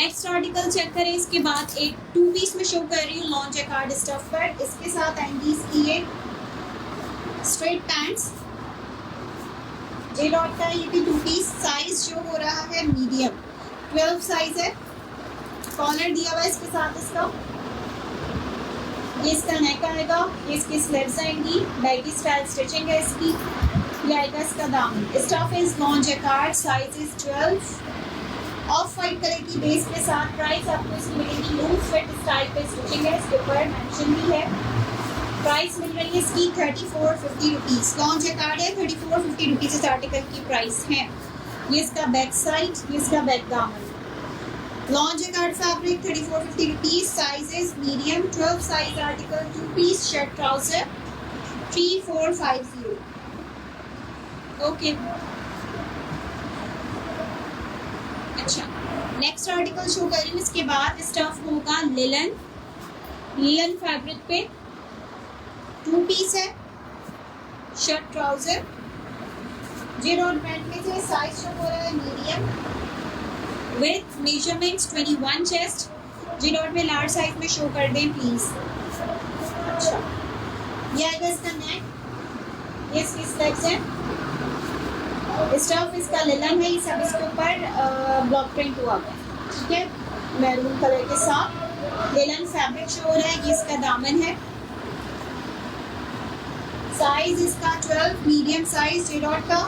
Next article check करें। इसके बाद एक 2 पीस में शो कर रही हूँ लॉन्च जैकार्ड स्टफ पैड। इसके साथ आएंगी इसकी ये स्ट्रेट पैंट्स जे डॉट का, ये भी 2 पीस। साइज जो हो रहा है मीडियम 12 साइज है। कॉलर दिया हुआ है इसके साथ इसका। ये इसका नेक आएगा, ये इसकी स्लीव्स आएंगी, बैगी स्टाइल स्टिचिंग है इसकी। ये आएगा इसका दामन। Stuff is lawn jacquard, size is 12। Off white colour की बेस के साथ प्राइस आपको इसकी मिलेगी लूज फिट स्टाइल पे स्टिचिंग है, इसके ऊपर मेंशन भी है। प्राइस मिल रही है इसकी 3450 रुपीज़। लॉन्च जैकार्ड है, 3450 रुपीज़ इस आर्टिकल की प्राइस है। ये इसका बैक साइड, ये इसका बैक दामन। Lawn jacquard fabric 3450 rupees. Size is medium 12 size article. 2 piece shirt trouser 3450। Okay अच्छा, नेक्स्ट आर्टिकल शो करें। इसके बाद स्टफ होगा लिलन फैब्रिक पे। 2 पीस है, shirt trouser J dot brand में से। साइज शो हो रहा है medium with measurements 21 chest. J dot में लार्ज साइज में शो कर दें प्लीज। अच्छा, ये आएगा इसका नेक, ये इसकी स्लीव्स है। स्टफ इसका लिलन है, ये सब इसके ऊपर ब्लॉक प्रिंट हुआ है, ठीक है, मैरून कलर के साथ। लिलन फैब्रिक शो हो रहा है, ये इसका दामन है। साइज इसका 12 मीडियम साइज जे डॉट का।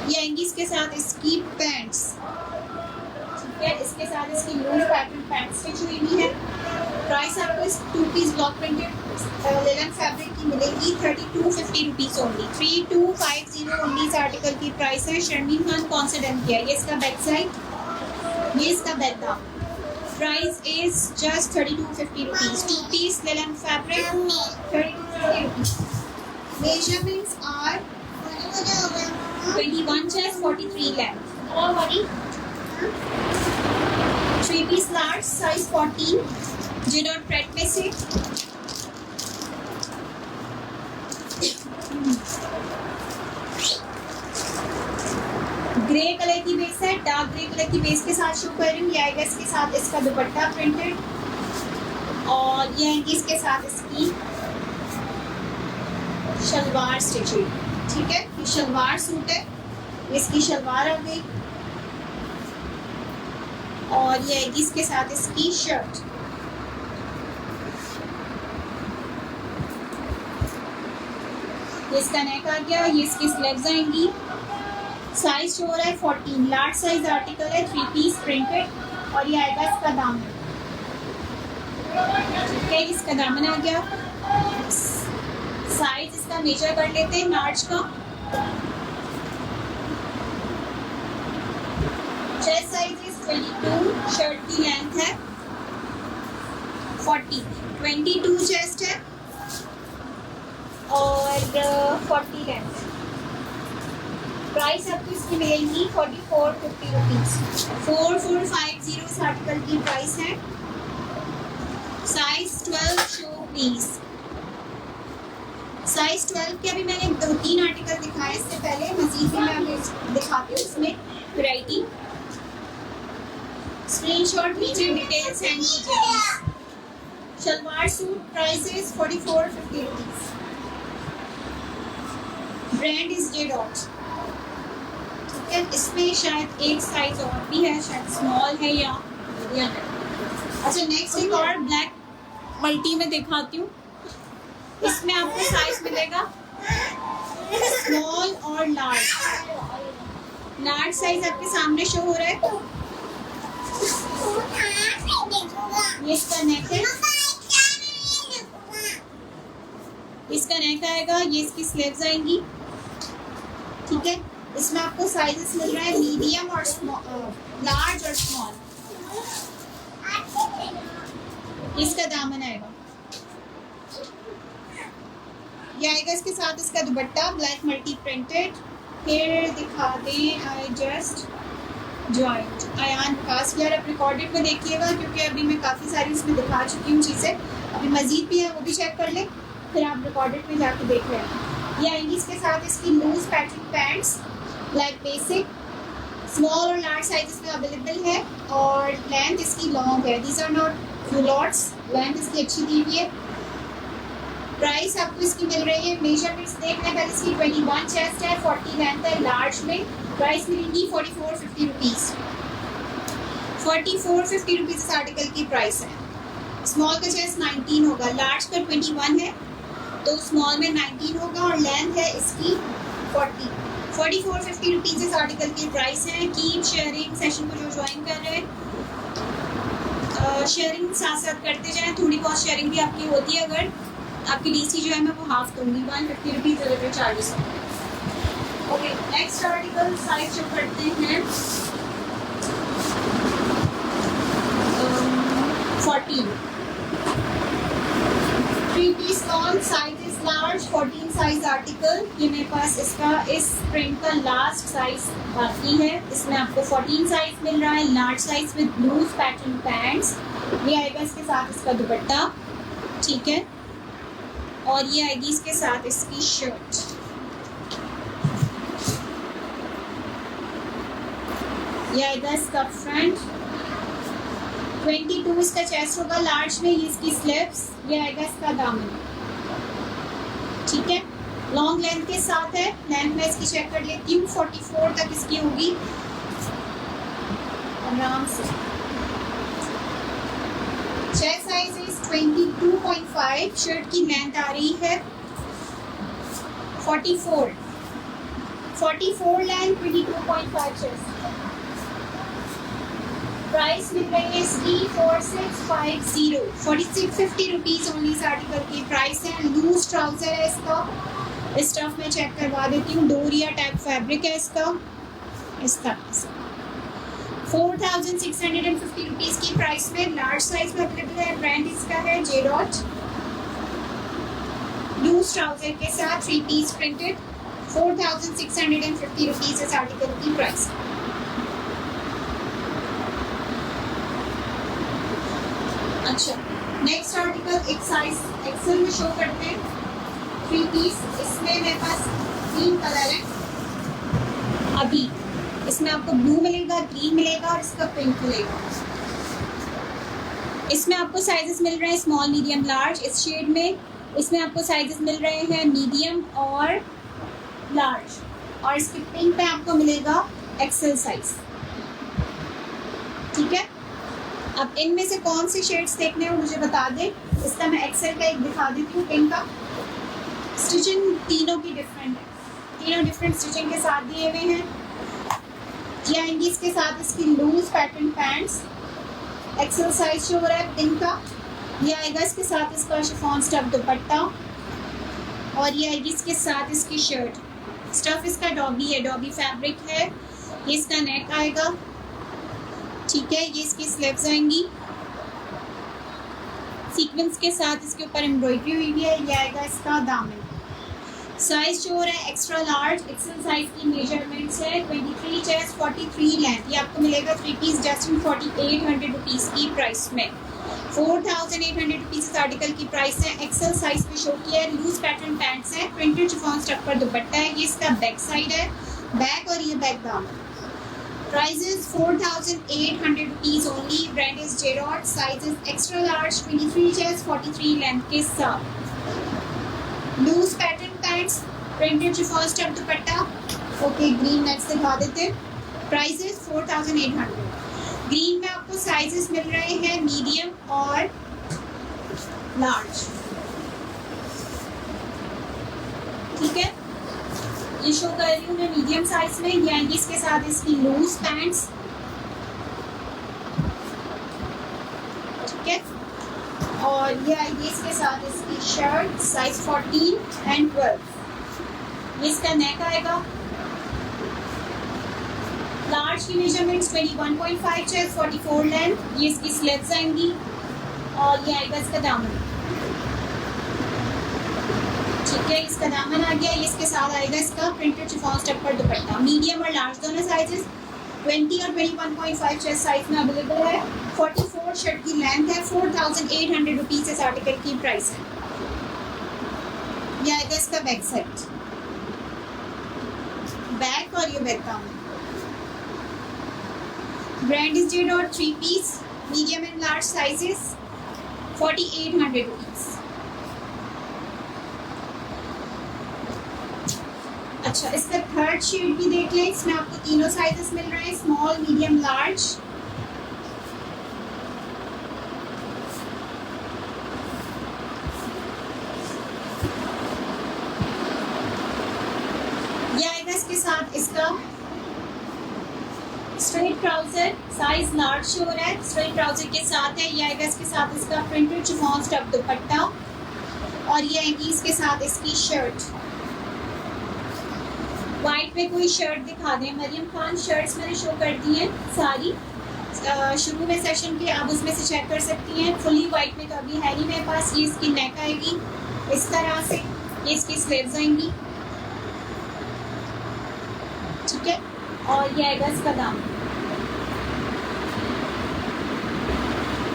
ये आएंगी इसके साथ इसकी पैंट्स, ठीक है, इसके साथ इसकी लूज पैटर्न पैंट स्टिच हुई भी है। प्राइस आपको इस 2 piece block printed linen fabric की मिलेगी 3250 रुपीज़ ओनली। 3250 ओनली इस आर्टिकल की प्राइस है। शर्मीन खान कौन से डन किया? ये इसका बैक साइड, ये इसका बैक दाम। Price is just 3250 rupees. 2 piece linen fabric 3250 rupees. Measurements are 21 chest 43 length और body. 3 piece large size 14 J dot pret में से। ग्रे कलर की बेस है, डार्क ग्रे कलर की बेस के साथ शो कर रही हूँ। ये आएगा इसके साथ इसका दुपट्टा प्रिंटेड और ये आएगी इसके साथ इसकी शलवार स्टिचिंग, ठीक है। ये शलवार सूट है, इसकी शलवार आ गई और ये आएगी इसके साथ इसकी शर्ट। ये इसका नेक आ गया, ये इसकी स्लीव्स आएंगी। साइज शो हो रहा है 14, लार्ज साइज आर्टिकल है। 3 पीस प्रिंटेड और ये आएगा इसका दामन, ठीक है, इसका दामन आ गया। साइज इसका मेजर कर लेते हैं लार्ज का। चेस्ट साइज इज 22, शर्ट की लेंथ है 40, 22 चेस्ट है और 40 लेंथ है। प्राइस आपको इसकी मिलेगी 4450 रुपीज़। 4450 इस आर्टिकल की प्राइस है। Size 12 show please. साइज 12 के अभी मैंने 2-3 आर्टिकल दिखाए इससे पहले, मजीद भी मैं अभी दिखाती हूँ इसमें वैरायटी। स्क्रीनशॉट लीजिए, डिटेल सेंड कीजिए। Shalwar suit price is 4450 rupees. Brand is J dot, ठीक है। इसमें शायद एक साइज और भी है, शायद स्मॉल है या मीडियम है। अच्छा, नेक्स्ट एक और ब्लैक मल्टी में दिखाती हूँ। इसमें आपको साइज मिलेगा स्मॉल और लार्ज। लार्ज साइज आपके सामने शो हो रहा है। ये इसका नेक है, इसका नेक आएगा, ये इसकी स्लीव्स आएंगी, ठीक है। इसमें आपको साइजेस मिल रहा है मीडियम और लार्ज और स्मॉल। इसका दामन आएगा, ये आएगा इसके साथ इसका दुपट्टा ब्लैक मल्टी प्रिंटेड। फिर दिखा दें आई जस्ट जॉइंट अयान विकास यार, आप रिकॉर्डेड में देखिएगा क्योंकि अभी मैं काफ़ी सारी इसमें दिखा चुकी हूँ चीज़ें। अभी मजीद भी है, वो भी चेक कर लें, फिर आप रिकॉर्डेड में जाके देख रहे हैं। ये आएंगी इसके साथ इसकी loose pattern pants black basic. Small और लार्ज साइजेस में अवेलेबल है और लेंथ इसकी लॉन्ग है। These are not culottes, length इसकी अच्छी दी हुई है। प्राइस आपको इसकी मिल रही है, मेजरमेंट्स देखना पहले इसकी 21 चेस्ट है, 40 लेंथ है। लार्ज में प्राइस मिलेंगी 4450 रुपीज़। 4450 रुपीज़ इस आर्टिकल की प्राइस है। स्मॉल का चेस्ट 19 होगा, लार्ज का 21 है, तो स्मॉल में 19 होगा और लेंथ है इसकी 40। 4450 रुपीज़ इस आर्टिकल की प्राइस है। कीप शेयरिंग, सेशन को जो ज्वाइन कर रहे हैं शेयरिंग साथ साथ करते जाएं, थोड़ी बहुत शेयरिंग भी आपकी होती है। अगर आपकी डीसी जो है मैं वो हाफ दूंगी, 150 rupees delivery charges. Okay, next article size जो करते हैं 14 3-piece long, size is large, 14 size article. ये मेरे पास इसका इस प्रिंट का लास्ट साइज बाकी है। इसमें आपको 14 साइज मिल रहा है, large size with loose pattern pants. ये आएगा इसके साथ इसका दुपट्टा, ठीक है, और ये आएगी इसके साथ इसकी शर्ट। ये आएगा इसका फ्रंट, 22 इसका चेस्ट होगा, लार्ज में ये इसकी स्लीव्स, ये आएगा इसका दामन, ठीक है। लॉन्ग लेंथ के साथ है, लेंथ में इसकी चेक कर लेती हूँ, 44 तक इसकी होगी आराम से। चेस्ट साइज इज 22.5, शर्ट की लेंथ आ रही है 44 लेंथ, 22.5 चेस्ट। प्राइस मिल रही है इसकी 4650, 4650 रुपीज़ ओनली इस आर्टिकल की प्राइस है। लूज ट्राउजर है इसका, स्टफ में चेक करवा देती हूँ, डोरिया टाइप फैब्रिक है इसका, इस तरह से 4650 रुपीज़ की प्राइस में लार्ज साइज में अवेलेबल है। ब्रांड इसका है जे डॉट, लूज ट्राउजर के साथ 3-piece प्रिंटेड, 4650 रुपीज़ इस आर्टिकल की प्राइस। अच्छा, नेक्स्ट आर्टिकल एक साइज एक्सेल में शो करते हैं, 3-piece। इसमें मेरे पास 3 कलर है अभी। इसमें आपको ब्लू मिलेगा, ग्रीन मिलेगा और इसका पिंक मिलेगा। इसमें आपको साइजेस मिल रहे हैं स्मॉल, मीडियम, लार्ज इस शेड में। इसमें आपको साइजेस मिल रहे हैं मीडियम और लार्ज, और इसके पिंक पे आपको मिलेगा एक्सेल साइज, ठीक है। अब इनमें से कौन से शेड्स देखने हैं मुझे बता दें। इसका मैं एक्सेल का एक दिखा देती हूँ, पिंक का। स्टिचिंग तीनों की डिफरेंट है, तीनों डिफरेंट स्टिचिंग के साथ दिए हुए हैं। ये आएंगी इसके साथ इसकी loose pattern pants, XL size जो हो रहा है पिंक का। ये आएगा इसके साथ इसका शिफॉन स्टफ दुपट्टा, और ये आएगी इसके साथ इसकी शर्ट। स्टफ इसका डॉबी है, डॉबी फैब्रिक है। ये इसका नेक आएगा, ठीक है। ये इसकी स्लीव्स आएंगी सीक्वेंस के साथ, इसके ऊपर एम्ब्रॉयडरी हुई हुई है। ये आएगा इसका दामन। साइज जो हो रहा है एक्स्ट्रा लार्ज, एक्सेल साइज की मेजरमेंट्स है, 23 चेस्ट, 43 लेंथ। ये आपको मिलेगा 3-piece जस्ट इन 4800 रुपीज़ की प्राइस में। 4800 रुपीज़ इस आर्टिकल की प्राइस है। एक्सेल साइज पे शो किया है, लूज पैटर्न पैंट्स है, प्रिंटेड शिफॉन स्टफ पर दुपट्टा है। ये इसका बैक साइड है, बैक, और ये बैक दामन। Price is 4800 rupees only. Brand is J Dot. Size is extra large, 23 chest, 43 length के साथ। Loose pattern pants, printed chiffon stuff दुपट्टा। Okay, green next दिखा देते। Price is 4800. Green में आपको sizes मिल रहे हैं medium और large, ठीक है। ये शो कर रही हूँ मैं मीडियम साइज में। ये आएंगी इसके साथ इसकी लूज पैंट्स, ठीक है, और ये आएगी इसके साथ इसकी शर्ट, साइज 14 एंड 12। ये इसका नेक आएगा, लार्ज की मेजरमेंट्स 21.5 चेस्ट, 44 लेंथ। ये इसकी स्लीव्स आएंगी, और ये आएगा इसका दामन, ठीक है। इसका दामन आ गया। ये इसके साथ आएगा इसका प्रिंटेड शिफॉन स्टफ पर दुपट्टा। मीडियम और लार्ज दोनों साइजेस 20 और 21.5 चेस्ट साइज में अवेलेबल है। 44 शर्ट की लेंथ है। 4800 रुपीज़ इस आर्टिकल की प्राइस है। ये आएगा इसका बैक साइड, बैक, और ये बैक दामन। Brand is J dot, 3 piece, medium and large sizes, 4800 rupees. अच्छा, इसका थर्ड शेड भी देख लें, इसमें आपको तीनों साइजेस मिल रहे हैं, स्मॉल, मीडियम, लार्ज। ये आएगा इसके साथ इसका straight trouser, size large show हो रहा है, स्ट्रेट ट्राउजर के साथ है। ये आएगा इसके साथ इसका प्रिंटेड शिफॉन स्टफ दुपट्टा, और ये आएगी इसके साथ इसकी शर्ट। वाइट में कोई शर्ट दिखा दें मरियम खान, शर्ट्स मैंने शो कर दी हैं सारी शुरू में सेशन के, आप उसमें से चेक कर सकती हैं। फुली वाइट में तो अभी है नहीं मेरे पास। ये इसकी नेक आएगी इस तरह से, ये इसकी स्लीव्स आएंगी, ठीक है, और ये आएगा इसका दाम,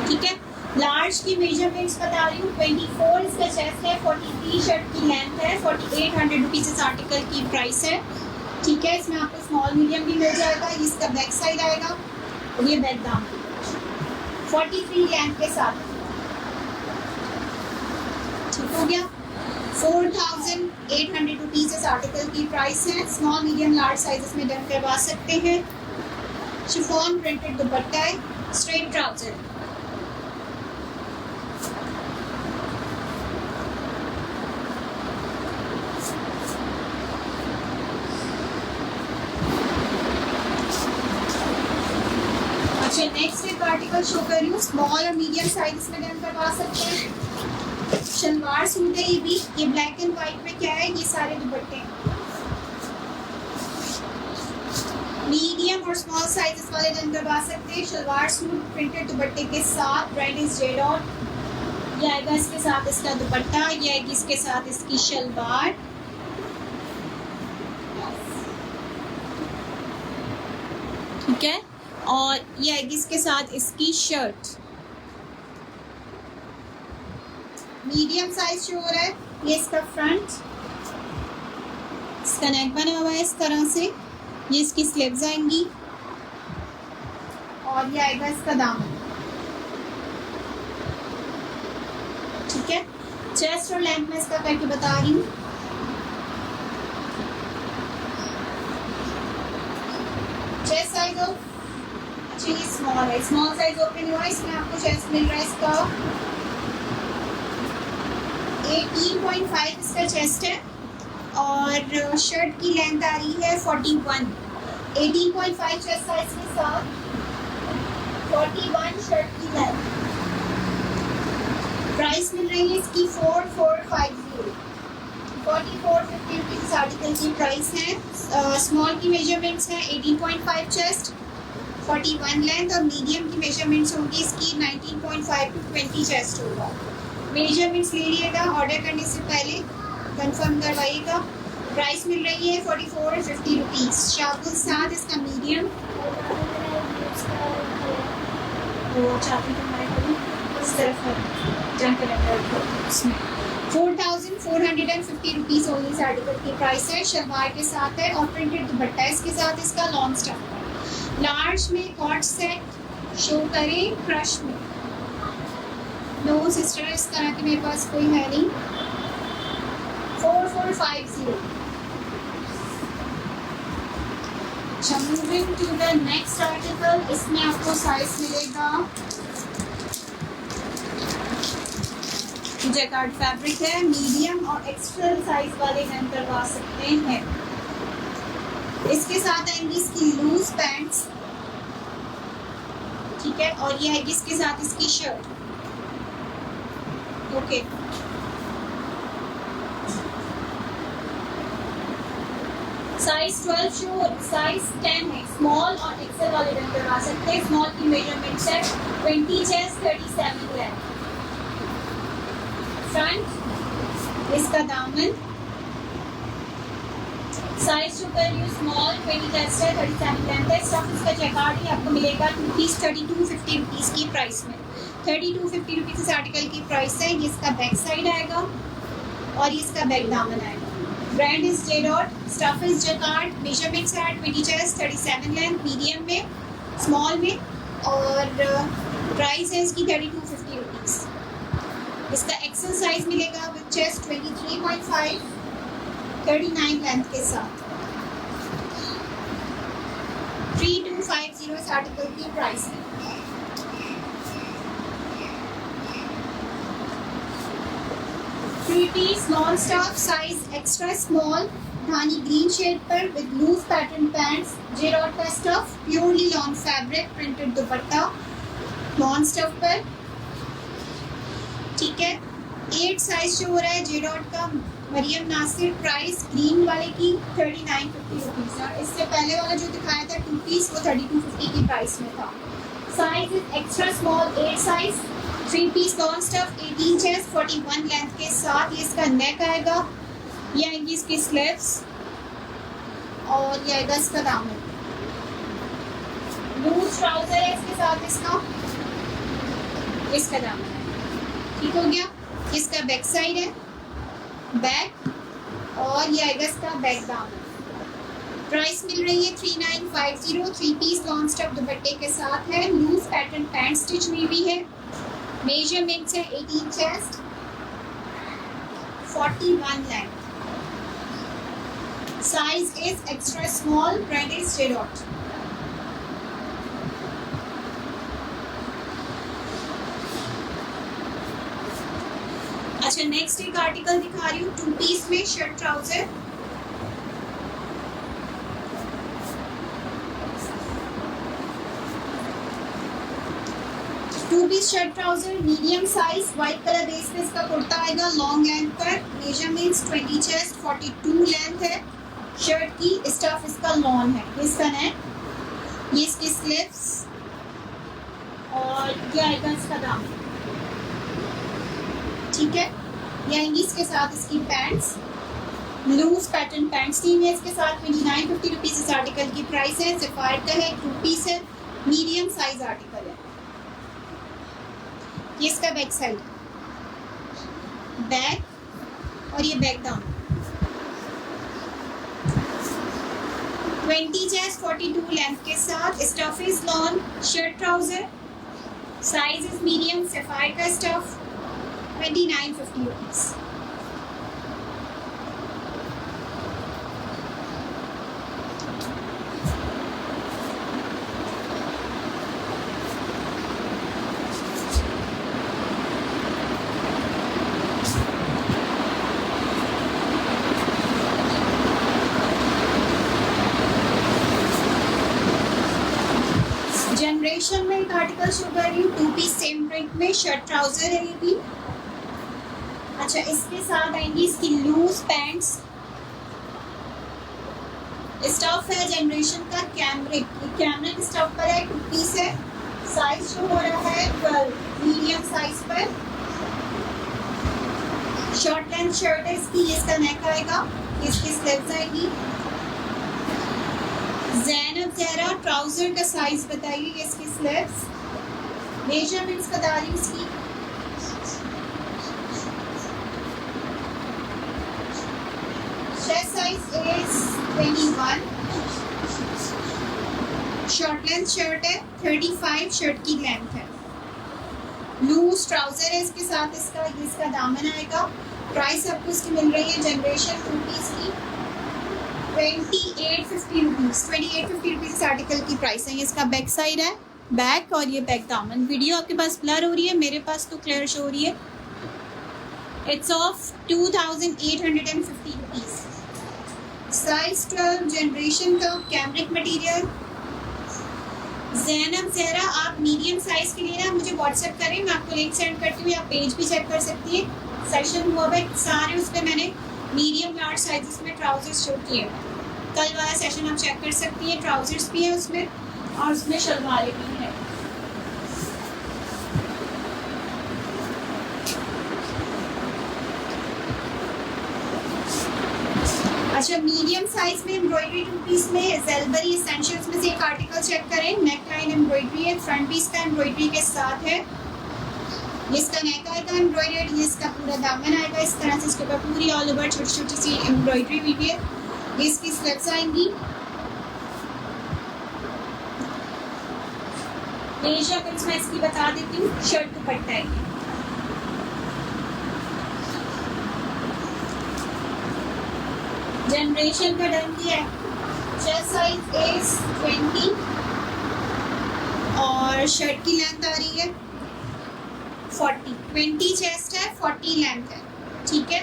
ठीक है। लार्ज की मेजरमेंट्स बता रही हूँ, 24 इसका चेस्ट है, 43 शर्ट की लेंथ है, 4800 रुपीज इस आर्टिकल की प्राइस है, ठीक है। इसमें आपको स्मॉल मीडियम भी मिल जाएगा। इसका बैक साइड आएगा और ये बैक दाम 43 लेंथ के साथ, ठीक हो गया। 4800 रुपीज इस आर्टिकल की प्राइस है। स्मॉल मीडियम लार्ज साइजेस में डन करवा सकते हैं। शिफॉन प्रिंटेड दुपट्टा है, स्ट्रेट ट्राउजर। अच्छा, नेक्स्ट एक आर्टिकल शो कर रही हूँ, स्मॉल और मीडियम साइज में डन करवा सकते हैं। शलवार सूट है ये भी, ये ब्लैक एंड व्हाइट में क्या है, ये सारे दुपट्टे मीडियम और स्मॉल साइजेस वाले डन करवा सकते हैं। शलवार सूट प्रिंटेड दुपट्टे के साथ, ब्रांड इज जे डॉट। ये आएगा इसके साथ इसका दुपट्टा, ये आएगी इसके साथ इसकी शलवार, ठीक है, और ये आएगी इसके साथ इसकी शर्ट। मीडियम साइज शो हो रहा है। ये इसका फ्रंट, इसका नेक बना हुआ है इस तरह से, ये इसकी स्लीव्स आएंगी, और ये आएगा इसका दामन, ठीक है। चेस्ट और लेंथ में इसका करके बता रही हूँ। चेस्ट साइज ऑफ, अच्छा ये स्मॉल है, स्मॉल साइज ओपन हुआ है, इसमें आपको चेस्ट मिल रहा है इसका 18.5 इसका चेस्ट है, और शर्ट की लेंथ आ रही है 41। 18.5 चेस्ट साइज के साथ 41 शर्ट की लेंथ। प्राइस मिल रही है इसकी 4450, 4450 रुपीज आर्टिकल की प्राइस है। स्मॉल की मेजरमेंट्स है 18.5 चेस्ट, 41 लेंथ, और मीडियम की मेजरमेंट्स होगी इसकी 19.5 to 20 चेस्ट होगा। मेजरमेंट्स ले लिएगा, ऑर्डर करने से पहले कंफर्म करवाइएगा। प्राइस मिल रही है 4450 रुपीज। शाकुल साथ इसका मीडियम, वो चाबी हमारे इस तरफ है, उसमें 4450 रुपीज ओनली इस आर्टिकल की प्राइस है। शलवार के साथ है और प्रिंटेड दुपट्टा है इसके साथ, इसका लॉन्ग स्टफ है। लार्ज में कॉट सेट शो करें, क्रश में नो सिस्टर, इस तरह की मेरे पास कोई है नहीं। 4450। अच्छा, moving to the next article, इसमें आपको साइज मिलेगा, जैकार्ड फैब्रिक है, मीडियम और एक्स्ट्रा साइज वाले डन करवा सकते हैं। इसके साथ आएंगी इसकी लूज पैंट्स, ठीक है, और ये आएगी इसके साथ इसकी shirt, okay. Size 12 show, size 10 है, स्मॉल और एक्सेल वाले डन करवा सकते हैं। स्मॉल की मेजरमेंट है 20 चेस्ट, 37 लेंथ। फ्रंट इसका दामन, साइज जो कर रही हूँ स्मॉल, 20 चेस्ट है, 37 लेंथ है। स्टफ इसका चेकआउट ही आपको मिलेगा 2 पीस 3250 रुपीज़ की प्राइस में। 3250 रुपीज़ इस आर्टिकल की प्राइस है। ये इसका बैक साइड आएगा और ये इसका बैक दामन आएगा। Brand is J dot, stuff is jacquard, measurements है 20 चेस्ट, 37 लेंथ, मीडियम में, स्मॉल में, और प्राइस है इसकी 3250 रुपीज़। इसका एक्सल साइज मिलेगा विद चेस्ट 23.5, 39 लेंथ के साथ। 3250 इस आर्टिकल की प्राइस है। Three piece non stop size extra small धानी ग्रीन शेड पर विद लूज पैटर्न पैंट्स, जेरॉट का stuff, purely lawn fabric, printed dupatta non stuff पर, ठीक है। 8 साइज जो हो रहा है जेरॉट का, मरियम नासिर। प्राइस ग्रीन वाले की 3950 रुपीज़, और इससे पहले वाला जो दिखाया था 2 पीस वो 3250 की प्राइस में था। Size is extra small 8 size, 3 piece non stuff, 18 chest, 41 length के साथ। ये इसका नेक आएगा, ये आएंगी इसकी स्लीव्स, और ये आएगा इसका दामन। लूज ट्राउजर है इसके साथ, इसका दामन है, ठीक हो गया। इसका बैक साइड है, बैक, और ये आएगा इसका बैक दामन। प्राइस मिल रही है 3950, 3 पीस लॉन्ग स्टफ दुपट्टे के साथ है। लूज पैटर्न पैंट स्टिच हुई भी है। मेजरमेंट्स है 18 chest, 41 length. Size is extra small, brand is जेरॉट। अच्छा, नेक्स्ट एक आर्टिकल दिखा रही हूँ 2 पीस में shirt trouser. Two piece shirt trouser medium size, white colour base पे इसका कुर्ता आएगा, लॉन्ग लेंथ पर। मेजरमेंट्स 20 चेस्ट, 42 लेंथ है शर्ट की। स्टफ इसका लॉन है, ये इसका नेक, ये इसकी स्लीव्स, और ये आएगा इसका दामन, ठीक है। ये आएंगी इसके साथ इसकी पैंट्स, लूज पैटर्न पैंट्स टीम है इसके साथ। 2950 रुपीज़ इस आर्टिकल की प्राइस है। सफायर का है, 2 पीस है, मीडियम साइज आर्टिकल है। ये इसका बैक साइड, बैक, और ये बैक दामन। 20 चेस्ट, 42 लेंथ के साथ। Stuff is lawn, shirt trouser, size is medium, sapphire का स्टफ, 2950 रुपीज़। जनरेशन में एक आर्टिकल शो कर रही हूँ 2 पीस सेम प्रिंट में, शर्ट ट्राउजर है ये भी। अच्छा, इसके साथ आएंगी इसकी लूज पैंट्स। स्टफ है जनरेशन का कैमरिक, कैमरिक स्टफ पर है, 2 पीस है। साइज जो हो रहा है 12, मीडियम साइज पर। शॉर्ट लेंथ शर्ट है इसकी, ये इसका नेक आएगा, इसकी स्लीव्स आएगी। ज़ैनब ज़हरा ट्राउजर का साइज बताइए, ये इसकी स्लीव्स। मेजरमेंट्स बता रही हूँ इसकी। Chest size is 21। Short length shirt है, 35 शर्ट की लेंथ है। लूज ट्राउजर है इसके साथ इसका, ये इसका दामन आएगा। प्राइस आपको इसकी मिल रही है जनरेशन 2 पीस की 2850 रुपीज़। 2850 रुपीज़ इस आर्टिकल की प्राइस है। ये इसका बैक साइड है, बैक, और ये बैक दामन। वीडियो आपके पास ब्लर हो रही है, मेरे पास तो क्लियर शो हो रही है। It's of 2850 rupees. Size 12, generation का, कैमरिक मटेरियल। ज़ैनब ज़हरा, आप मीडियम साइज के लिए ना मुझे व्हाट्सएप करें, मैं आपको लिंक सेंड करती हूँ, आप पेज भी चेक कर सकती है। सेशन हुआ है सारे, उस पर मैंने मीडियम लार्ज साइजेस में ट्राउजर्स शो किए हैं। कल वाला सेशन आप चेक कर सकती हैं, ट्राउजर्स भी है उसमें, और उसमें शलवारें भी हैं। अच्छा, मीडियम साइज में एम्ब्रॉयडरी 2 पीस में ज़ेलबरी एसेंशियल्स में से एक आर्टिकल चेक करें। नेक लाइन एम्ब्रॉयडरी है, फ्रंट पीस का एम्ब्रॉयडरी के साथ है। ये इसका नेक आएगा एम्ब्रॉयडर्ड, ये इसका पूरा दामन आएगा। इस तरह से इसके ऊपर पूरी ऑल ओवर छोटी छोटी सी एम्ब्रॉयडरी हुई है। ये इसकी स्लीव्स आएंगी। मेजरमेंट्स मैं इसकी बता देती हूँ। शर्ट दुपट्टा है ये। जनरेशन का डन किया है। चेस्ट साइज इज 20 और शर्ट की लेंथ आ रही है 40। 20 चेस्ट है, 40 लेंथ है, ठीक है।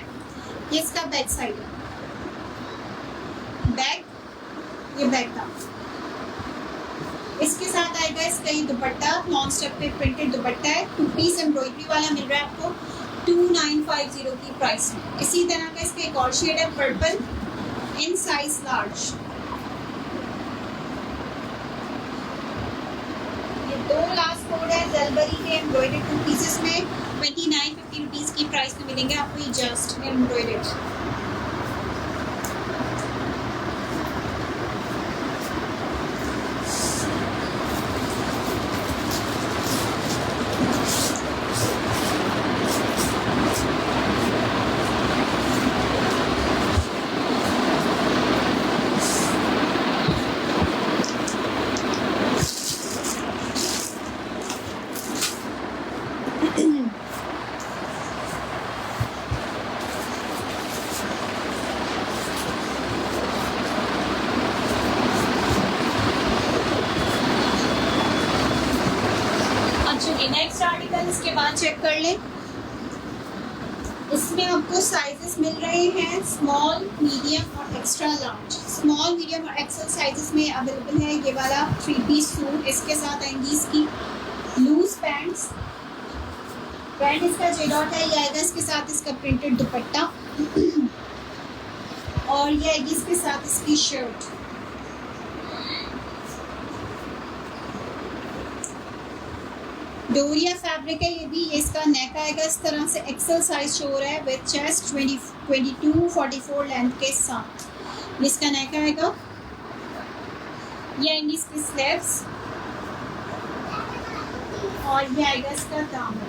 ये इसका बैक साइड है। बैक, ये बैक था। इसके साथ आएगा इसका ये दुपट्टा, नॉन स्टेप पे प्रिंटेड दुपट्टा है। 2 पीस एम्ब्रॉयडरी वाला मिल रहा है आपको 2950 की प्राइस में। इसी तरह का इसका एक और शेड है पर्पल इन साइज लार्ज। ये 2 लास्ट कोड है जलबरी के एम्ब्रॉयडर्ड 2 पीसेस में 2950 रुपीज़ की प्राइस में मिलेंगे आपको ये जस्ट एम्ब्रॉयडर्ड। नेक्स्ट आर्टिकल इसके बाद चेक कर लें। इसमें आपको साइजेस मिल रहे हैं स्मॉल, मीडियम और एक्स्ट्रा लार्ज। स्मॉल, मीडियम और एक्सेल साइजेस में अवेलेबल है ये वाला 3 पीस सूट। इसके साथ आएंगी इसकी लूज पैंट्स। पैंट इसका जे डॉट है, ये आएगा इसके साथ इसका प्रिंटेड दुपट्टा और ये आएगी इसके साथ इसकी शर्ट। डोरिया फैब्रिक है ये भी। ये इसका नेक आएगा इस तरह से, एक्सेल साइज शो हो रहा है विद चेस्ट 22-44 लेंथ के साथ। इसका नेक आएगा, ये आएंगी इसकी स्लीव्स और ये आएगा इसका दामन।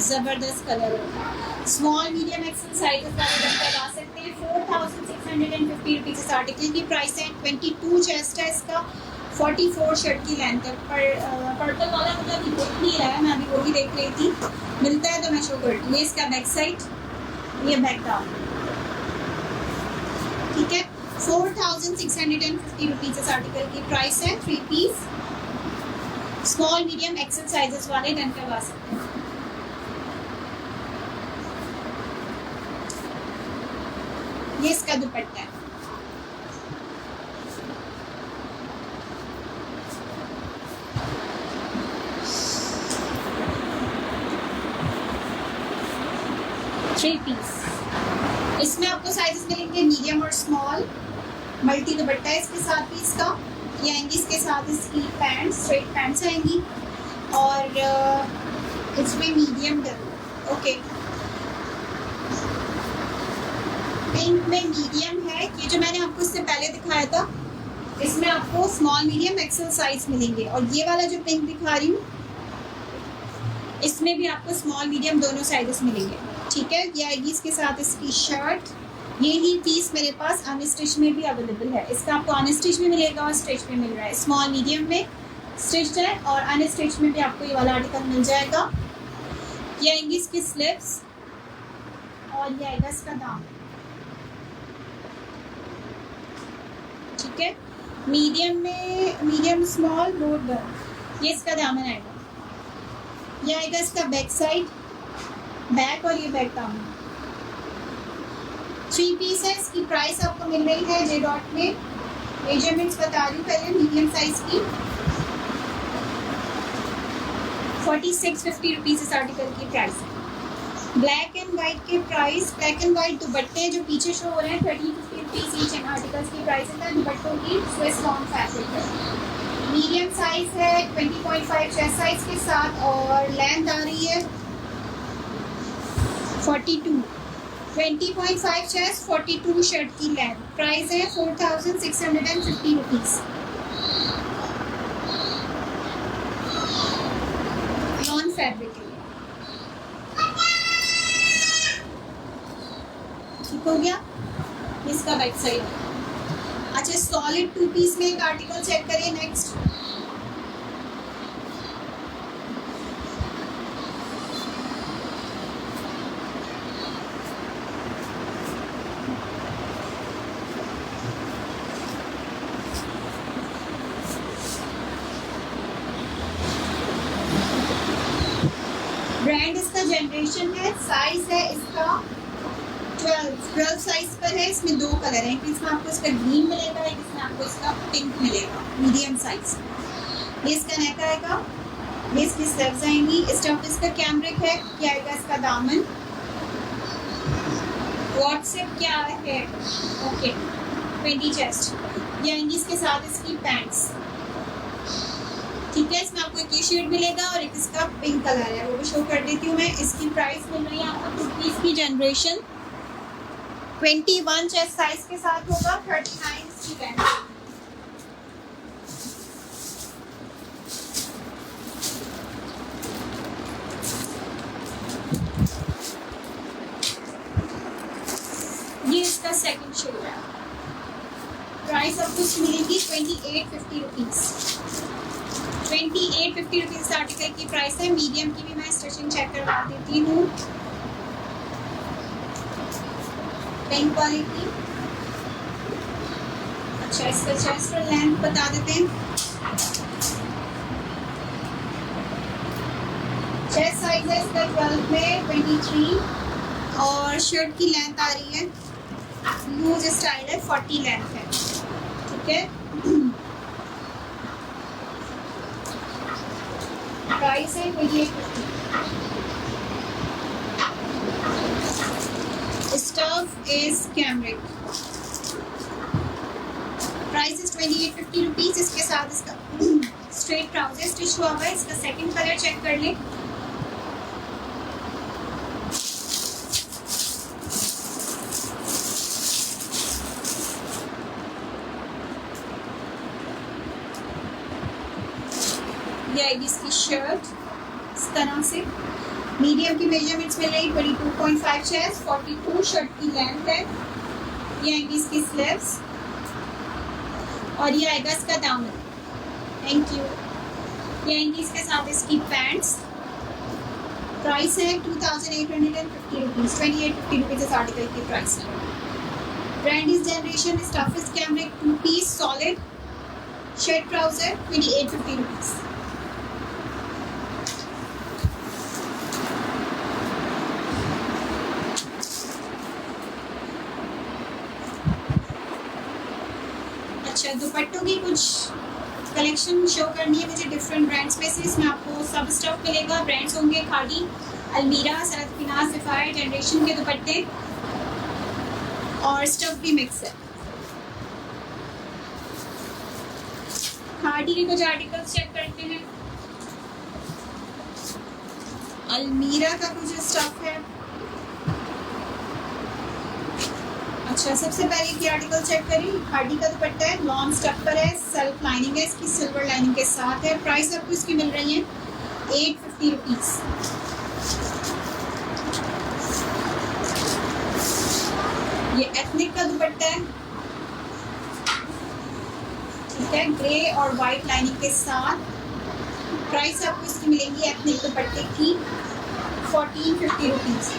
जबरदस्त कलर है। स्मॉल, मीडियम, एक्सेल साइज लगा सकते हैं। 4650 रुपीज़ इस आर्टिकल की प्राइस है। 22 चेस्ट है इसका, 44 शर्ट की लेंथ है। पर पर्पल वाला मुझे अभी दिख नहीं रहा है, मैं अभी वो भी देख रही थी, मिलता है तो मैं शो करती हूँ। ये इसका बैक साइड, ये बैक डाउन, ठीक है। 4650 रुपीज़ इस आर्टिकल की प्राइस है। 3 piece small, medium, XL sizes वाले डन करवा सकते हैं। ये इसका दुपट्टा है। थ्री पीस, इसमें आपको साइजेस मिलेंगे मीडियम और स्मॉल। मल्टी दुपट्टा है इसके साथ भी इसका। ये आएंगी इसके साथ इसकी पैंट्स, स्ट्रेट पैंट्स आएंगी और इसमें मीडियम डल। ओके, पिंक में मीडियम है। ये जो मैंने आपको इससे पहले दिखाया था, इसमें आपको स्मॉल, मीडियम, एक्सेल साइज मिलेंगे। और ये वाला जो पिंक दिखा रही हूँ, इसमें भी आपको स्मॉल, मीडियम दोनों साइजेस मिलेंगे, ठीक है। ये आएगी इसके साथ इसकी शर्ट। ये ही पीस मेरे पास अनस्टिच में भी अवेलेबल है। इसका आपको अनस्टिच में मिलेगा और स्टिच में मिल रहा है। स्मॉल, मीडियम में स्टिच है और अनस्टिच में भी आपको ये वाला आर्टिकल मिल जाएगा। ये आएंगी इसकी स्लीव्स और ये आएगा इसका दाम, ठीक है। मीडियम में मीडियम, स्मॉल, बोथ डन। ये इसका दामन आएगा। ये आएगा इसका बैक साइड, बैक और ये बैक दामन। 3 पीस है। इसकी प्राइस आपको मिल रही है जे डॉट में। मेजरमेंट्स बता रही हूँ पहले। मीडियम साइज की 4650 रुपीज़ इस आर्टिकल की प्राइस है। ब्लैक एंड वाइट के प्राइस, ब्लैक एंड वाइट दुपट्टे जो पीछे शो हो रहे हैं 30-50 रुपीज़ ईच एंड आर्टिकल्स की प्राइस है। दुपट्टों की स्विस लॉन्ग फैब्रिक है। मीडियम साइज है 20.5 चेस्ट साइज के साथ और लेंथ आ रही है 42। 20.5 चेस्ट, 42 शर्ट की लेंथ। प्राइस है 4650 रुपीज़। नॉन फैब्रिक है, ठीक हो गया। इसका बैक साइड है। अच्छा, सॉलिड 2 पीस में एक आर्टिकल चेक करिए नेक्स्ट। ब्रांड इसका जनरेशन है, साइज है इसका 12 साइज पर है। इसमें 2 कलर हैं, इसमें आपको इसका ग्रीन मिलेगा, एक इसमें आपको इसका पिंक मिलेगा, मीडियम साइज। ये इसका नेक आएगा, ये इसकी स्लीव्स आएंगी। स्टफ इसका कैमरिक है, क्या आएगा इसका दामन। व्हाट्सएप क्या है, ओके 20 चेस्ट। ये आएंगी इसके साथ इसकी पैंट्स, ठीक है। इसमें आपको एक ये शेड मिलेगा और एक इसका पिंक कलर है, वो भी शो कर देती हूँ मैं। इसकी प्राइस मिल रही है आपको कुर्तीज की जनरेशन 21 चेस्ट साइज के साथ होगा, 39 इसकी लेंथ। ये इसका सेकंड शेड है। प्राइस आपको इसकी मिलेगी 2850 रुपीज़। 2850 रुपीज़ आर्टिकल की प्राइस है। मीडियम की भी मैं स्टिचिंग चेक करवा देती हूँ। पिंक क्वालिटी, अच्छा इसका चेस्ट और लेंथ बता देते हैं। चेस्ट साइज है इसका 12 में 23 और शर्ट की लेंथ आ रही है लूज स्टाइल है, 40 लेंथ है, ठीक है। प्राइस है 2850। Stuff is cambric, price is 2850 rupees. इसके साथ इसका स्ट्रेट ट्राउजर स्टिच हुआ हुआ है। इसका सेकंड कलर चेक कर लें। ये आएगी इसकी शर्ट इस तरह से। मीडियम की मेजरमेंट्स मिल रही 22.5 चेस्ट, 42 शर्ट की लेंथ है। ये आएगी इसकी स्लीव्स और ये आएगा इसका दामन, थैंक यू। ये आएंगी इसके साथ इसकी पैंट्स। प्राइस है 2850 रुपीज़, 2850 रुपीज़ इस आर्टिकल की प्राइस है। Brand is Generation, stuff is cambric, 2 piece solid shirt trouser 2850 rupees. अच्छा दुपट्टों की कुछ कलेक्शन शो करनी है मुझे डिफरेंट ब्रांड्स में से। इसमें आपको सब स्टफ मिलेगा। ब्रांड्स होंगे खादी, अलमीरा, सरत फिनास, ज़फ़ायर, जनरेशन के दुपट्टे और स्टफ भी मिक्स है। खादी के कुछ आर्टिकल्स चेक करते हैं। अलमीरा का कुछ स्टफ है। अच्छा सबसे पहले ये आर्टिकल चेक करिए। खादी का दुपट्टा है, लॉन्ग स्टफ पर है, सेल्फ लाइनिंग है, इसकी सिल्वर लाइनिंग के साथ है। प्राइस आपको इसकी मिल रही है 850 रुपीज़। ये एथनिक का दुपट्टा है, ठीक है, ग्रे और वाइट लाइनिंग के साथ। प्राइस आपको इसकी मिलेगी एथनिक दुपट्टे की 1450 रुपीज़।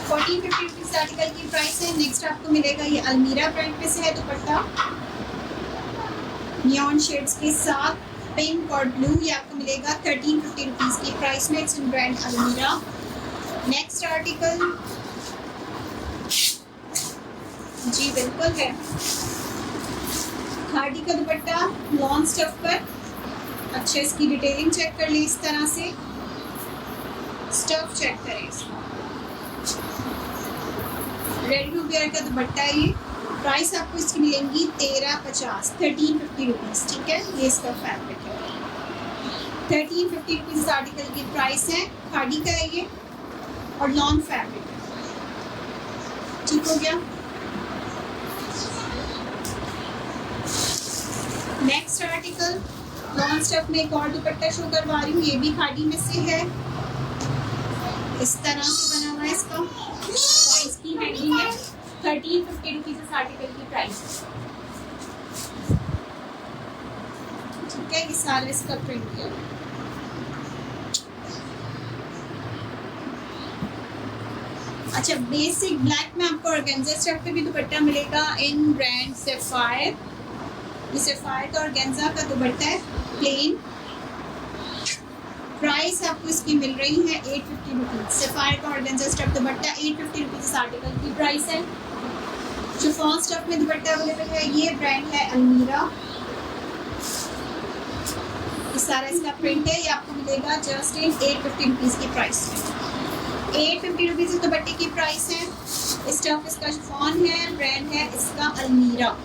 1450 रुपीज़ आर्टिकल की प्राइस है। नेक्स्ट आपको मिलेगा ये अलमीरा ब्रांड पे से है दुपट्टा, नियॉन शेड्स के साथ, पिंक और ब्लू। ये आपको मिलेगा 1350 रुपीज़ की प्राइस में। इट्स इन ब्रांड अलमीरा। नेक्स्ट आर्टिकल जी बिल्कुल है, खादी का दुपट्टा लॉन्ग स्टफ पर। अच्छा इसकी डिटेलिंग चेक कर ले इस तरह से, स्टफ चेक करें इसका। रेडी टू वेयर का दुपट्टा है ये। प्राइस आपको इसकी मिलेंगी 1350, 1350 रुपीज़, ठीक है। ये इसका फैब्रिक है, 1350 रुपीज़ आर्टिकल की प्राइस है। खादी का है ये और लॉन्ग फैब्रिक है, ठीक हो गया। नेक्स्ट आर्टिकल लॉन्ग स्टफ में एक और दुपट्टा शो करवा रही हूँ। ये भी खादी में से है, इस तरह से बना हुआ है। इसका प्राइस की हैंडिंग है 1350 रुपीज़ इस आर्टिकल की प्राइस, ठीक है। ये सारा इसका प्रिंट है। अच्छा बेसिक ब्लैक में आपको ऑर्गेन्जा स्टफ पे भी दुपट्टा मिलेगा इन ब्रांड ज़फ़ायर। ये ज़फ़ायर का ऑर्गेन्जा का दुपट्टा है, प्लेन प्राइस आपको इसकी मिल रही है 850 रुपीज़। सफायर का ऑर्गेन्जा स्टफ दुपट्टा 850 रुपीज़ इस आर्टिकल की प्राइस है। शिफॉन स्टफ में दुपट्टा अवेलेबल है। ये ब्रांड है अलमीरा। इस सारा इसका प्रिंट है। ये आपको मिलेगा जस्ट इन 850 रुपीज़ की प्राइस में। 850 रुपीज़ इस दुपट्टे की प्राइस है। स्टफ इसका शिफॉन है। ब्रांड है इसका अलमीरा।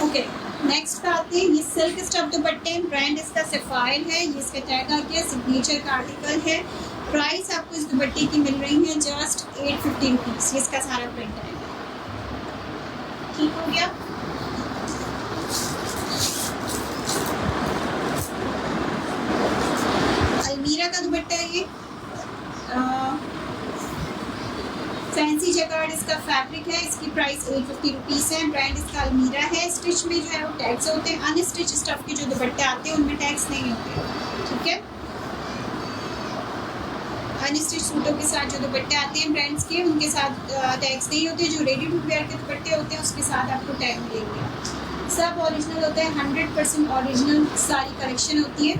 ओके, नेक्स्ट पे आते हैं। ये सिल्क स्टफ दुपट्टे, ब्रांड इसका सफायर है। ये इसका टैग आ गया, सिग्नेचर का आर्टिकल है। प्राइस आपको इस दुपट्टे की मिल रही है जस्ट 850 रुपीज़। ये इसका सारा प्रिंट है। ठीक हो गया। अलमीरा का दुपट्टा है। ये फैंसी जैकार्ड इसका फैब्रिक है। इसकी प्राइस 850 रुपीज़ है। ब्रांड इसका अलमीरा है। स्टिच में जो है वो टैग्स होते हैं। अनस्टिच स्टफ के जो दुपट्टे आते हैं उनमें टैग्स नहीं होते। ठीक है, अनस्टिच सूटों के साथ जो दुपट्टे आते हैं ब्रांड्स के, उनके साथ टैग्स नहीं होते। जो रेडी टू वेयर के दुपट्टे होते हैं उसके साथ आपको टैग मिलेंगे। सब ओरिजिनल होता है, 100% ओरिजिनल सारी कलेक्शन होती है।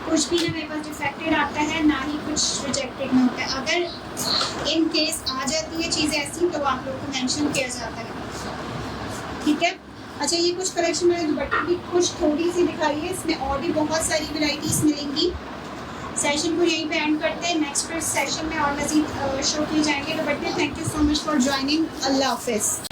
कुछ भी ना मेरे पास डिफेक्टेड आता है, ना ही कुछ रिजेक्टेड में होता है। अगर इन केस आ जाती है चीज़ें ऐसी तो आप लोगों को मेंशन किया जाता है। ठीक है। अच्छा, ये कुछ कलेक्शन मैंने दुपट्टे की कुछ थोड़ी सी दिखाई है। इसमें और भी बहुत सारी वैरायटीज़ मिलेंगी। सेशन को यहीं पे एंड करते हैं। नेक्स्ट सेशन में और मज़ीद शो किए जाएंगे दुपट्टे। Thank you so much for joining. अल्लाह हाफिज़।